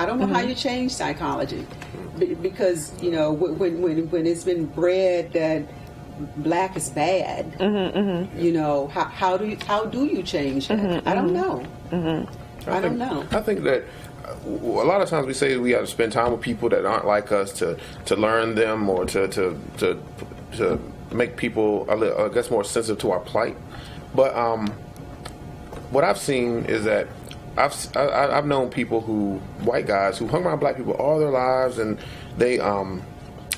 I don't know how you change psychology, because you know when it's been bred that black is bad, you know how do you change that? I don't know. I don't know. I think that a lot of times we say we have to spend time with people that aren't like us to learn them, or to make people, I guess, more sensitive to our plight. But what I've seen is that I've known people white guys who hung around black people all their lives, and they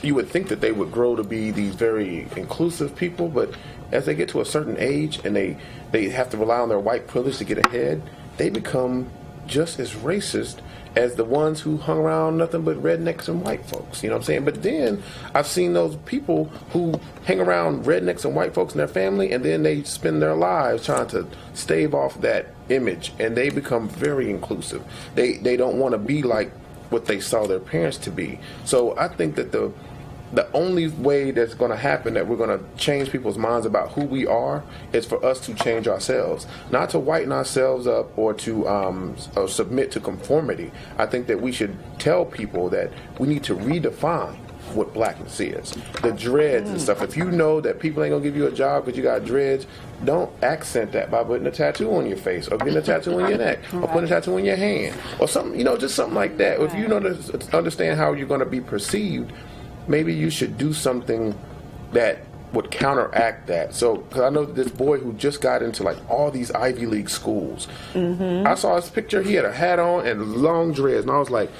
you would think that they would grow to be these very inclusive people, but as they get to a certain age and they have to rely on their white privilege to get ahead, they become just as racist as the ones who hung around nothing but rednecks and white folks. You know what I'm saying? But then I've seen those people who hang around rednecks and white folks in their family, and then they spend their lives trying to stave off that image, and they become very inclusive. They don't want to be like what they saw their parents to be. So I think that the only way that's going to happen, that we're going to change people's minds about who we are, is for us to change ourselves, not to whiten ourselves up or to submit to conformity. I think that we should tell people that we need to redefine what blackness is. The dreads and stuff. If you know that people ain't gonna give you a job because you got dreads, don't accent that by putting a tattoo on your face, or getting a tattoo on your neck, or putting a tattoo on your hand, or something. You know, just something like that. If you know to understand how you're going to be perceived, maybe you should do something that would counteract that. So, because I know this boy who just got into like all these Ivy League schools. I saw his picture. He had a hat on and long dreads, and I was like,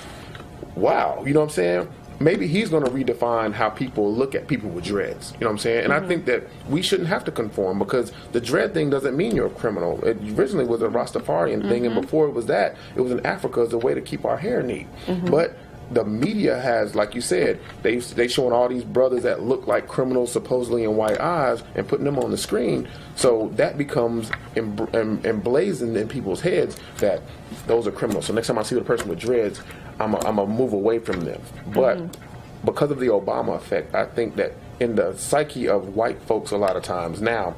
wow. You know what I'm saying? Maybe he's going to redefine how people look at people with dreads. You know what I'm saying? And I think that we shouldn't have to conform, because the dread thing doesn't mean you're a criminal. It originally was a Rastafarian thing, and before it was that, it was in Africa as a way to keep our hair neat. But the media has, like you said, they showing all these brothers that look like criminals supposedly in white eyes and putting them on the screen. So that becomes emblazoned in people's heads that those are criminals. So next time I see a person with dreads, I'm a move away from them. But because of the Obama effect, I think that in the psyche of white folks a lot of times now,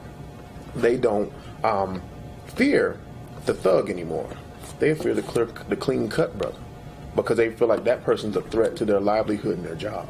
they don't fear the thug anymore. They fear the clean cut brother, because they feel like that person's a threat to their livelihood and their job.